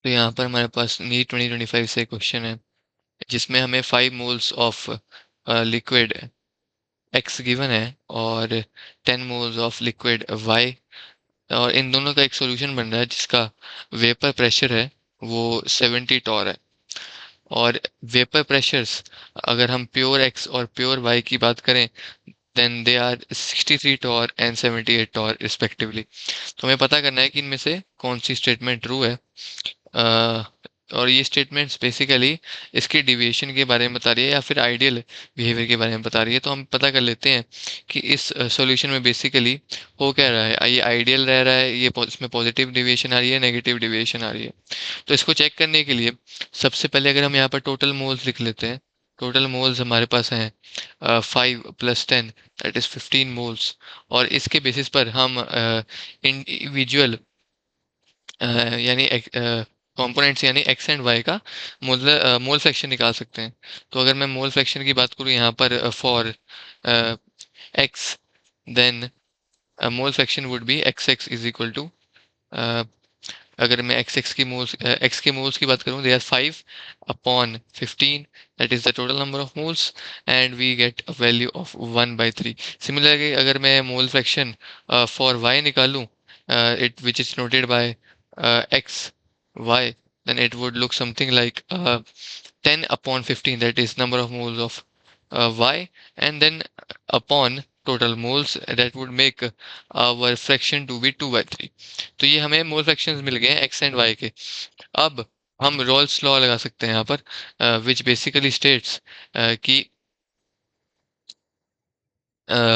तो यहाँ पर हमारे पास नीट 2025 से क्वेश्चन है जिसमें हमें 5 moles of liquid x given है और 10 मोल्स ऑफ लिक्विड वाई, और इन दोनों का एक सॉल्यूशन बन रहा है जिसका वेपर प्रेशर है वो 70 टॉर है। और वेपर प्रेशर्स अगर हम प्योर एक्स और प्योर वाई की बात करें then they are 63 torr and 78 torr respectively. तो हमें पता करना है कि इनमें से कौन सी स्टेटमेंट ट्रू है। अ, और ये स्टेटमेंट्स बेसिकली इसकी डिविएशन के बारे में बता रही है या फिर आइडियल बिहेवियर के बारे में बता रही है। तो हम पता कर लेते हैं कि इस सॉल्यूशन में बेसिकली हो क्या रहा है। ये आइडियल रह रहा है, ये इसमें पॉजिटिव डिविएशन आ रही है, नेगेटिव डिविएशन आ रही है। तो इसको चेक करने के लिए सबसे पहले अगर हम यहाँ पर टोटल मोल्स लिख लेते हैं। टोटल मोल्स हमारे पास हैं 5 + 10 दैट इज 15 मोल्स। और इसके बेसिस पर हम इंडिविजुअल यानी कंपोनेंट्स यानी एक्स एंड वाई का मोल फ्रैक्शन निकाल सकते हैं। तो अगर मैं मोल फ्रैक्शन की बात करूँ यहाँ पर for X, then mole fraction would be X X is equal to, अगर मैं एक्स के मोल्स की बात करूँ they are 5/15 that is the total number of moles and we get a value of 1/3। Similarly अगर मैं मोल फ्रैक्शन फॉर वाई निकालूँ it which is noted by X Y, then it would look something like 10/15 that is number of moles of y, and then upon total moles that would make our fraction to be 2/3। तो ये हमें मोल fractions मिल गए हैं x and Y के। अब हम roles law लगा सकते हैं यहाँ पर विच बेसिकली स्टेट्स कि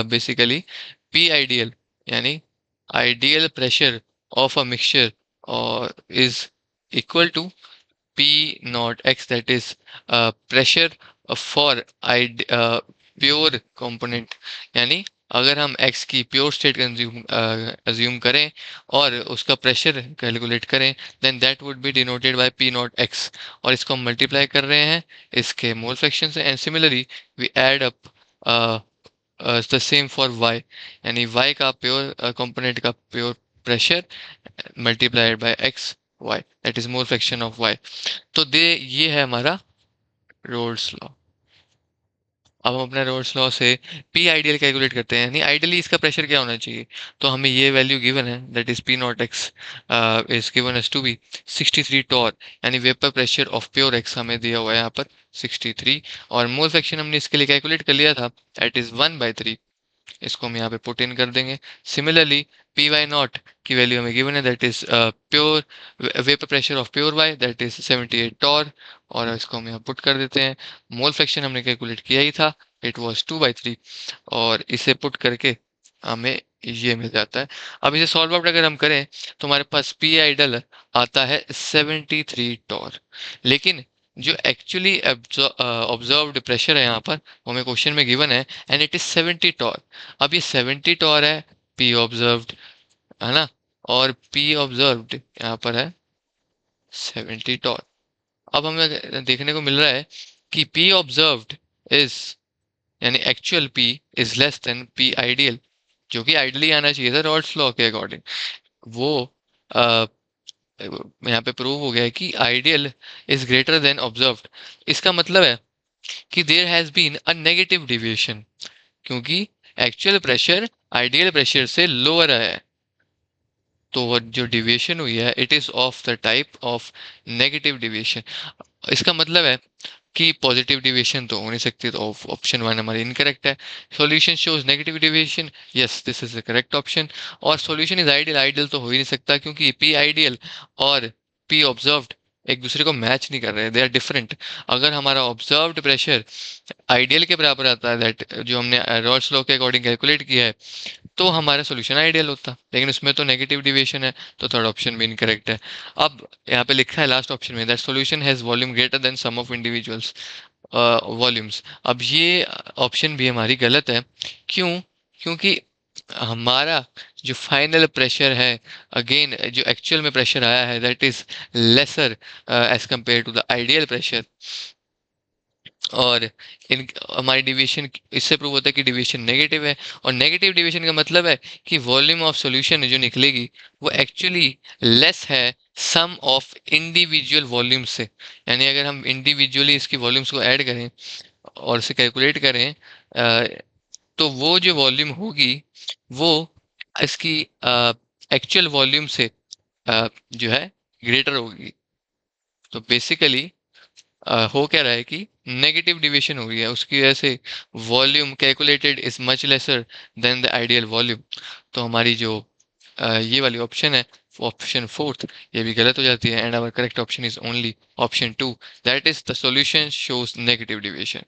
बेसिकली पी आइडियल यानी ideal pressure of a mixture और is equal to P naught x, that is pressure for pure component. यानी अगर हम x की प्योर स्टेट अज्यूम करें और उसका प्रेशर कैलकुलेट करें then that would be denoted by P naught x, और इसको हम मल्टीप्लाई कर रहे हैं इसके मोल फ्रैक्शन से। And similarly we add up the same for y, यानी y का प्योर कंपोनेंट का pure pressure multiplied by X Y that is mole fraction of y। तो दे ये है हमारा रोल्स लॉ। अब हम अपने रोल्स लॉ से पी आइडियल कैलकुलेट करते हैं, यानी आइडियली इसका प्रेशर क्या होना चाहिए। तो हमें ये वैल्यू गिवन है that is P naught X is given as to be 63 torr, यानी vapour pressure of pure X हमें दिया हुआ है यहाँ पर 63, और मोल फ्रैक्शन हमने इसके लिए कैलकुलेट कर लिया था दैट इज 1/3। इसको हम यहाँ पे पुट इन कर देंगे। सिमिलरली पी वाई नॉट की वैल्यू हमें गिवन है that is pure vapour pressure of pure Y that is 78 torr, और इसको हम यहाँ पुट कर देते हैं। मोल फ्रैक्शन हमने कैलकुलेट किया ही था, इट वाज 2/3, और इसे पुट करके हमें ये मिल जाता है। अब इसे सॉल्व आउट अगर हम करें तो हमारे पास पी आइडल आता है 73 टॉर, लेकिन जो एक्चुअली ऑब्जर्व्ड प्रेशर है यहाँ पर वो हमें क्वेश्चन में गिवन है एंड इट इज 70 टॉर। अब ये 70 टॉर है पी ऑब्जर्व्ड, है ना, और पी ऑब्जर्व्ड यहाँ पर है 70 टॉर। अब हमें देखने को मिल रहा है कि पी ऑब्जर्व्ड इज यानी actual P is less than P ideal, जो कि आइडियली आना चाहिए था रॉल्स लॉ के अकॉर्डिंग। वो अ, यहाँ पे प्रूव हो गया है कि ideal is greater than observed. इसका मतलब है कि there has been a negative deviation, क्योंकि एक्चुअल प्रेशर आइडियल प्रेशर से लोअर है। तो वो जो डिविएशन हुई है it is of the type of negative deviation. इसका मतलब है कि पॉजिटिव डिविएशन तो हो नहीं सकती, तो ऑप्शन 1 हमारी इनकरेक्ट है। Solution shows negative deviation, yes this is the correct option. और सॉल्यूशन इज आइडियल, आइडियल तो हो ही नहीं सकता क्योंकि पी आइडियल और पी ऑब्जर्व्ड एक दूसरे को मैच नहीं कर रहे, दे आर डिफरेंट। अगर हमारा ऑब्जर्व्ड प्रेशर आइडियल के बराबर आता है दैट जो हमने रॉल्स लॉ के अकॉर्डिंग कैलकुलेट किया है, तो हमारा सोल्यूशन आइडियल होता, लेकिन उसमें तो नेगेटिव डिविएशन है, तो थर्ड ऑप्शन भी इनकरेक्ट है। अब यहाँ पे लिखा है लास्ट ऑप्शन में that solution has volume greater than sum of individuals volumes. अब ये ऑप्शन भी हमारी गलत है। क्यों? क्योंकि हमारा जो फाइनल प्रेशर है अगेन जो एक्चुअल में प्रेशर आया है that is lesser as compared to the ideal pressure. और इन हमारी डिवीजन इससे प्रूव होता है कि डिवीजन नेगेटिव है, और नेगेटिव डिवीजन का मतलब है कि वॉल्यूम ऑफ सॉल्यूशन जो निकलेगी वो एक्चुअली लेस है सम ऑफ इंडिविजुअल वॉल्यूम से, यानी अगर हम इंडिविजुअली इसकी वॉल्यूम्स को ऐड करें और इसे कैलकुलेट करें, तो वो जो वॉल्यूम होगी वो इसकी एक्चुअल वॉल्यूम से जो है ग्रेटर होगी। तो बेसिकली हो क्या रहा है कि नेगेटिव डिविएशन हो गई है, उसकी वजह से volume calculated is much lesser than the ideal volume. तो हमारी जो ये वाली ऑप्शन है, ऑप्शन फोर्थ, ये भी गलत हो जाती है, and our correct option is only option two, that is the solution shows negative deviation.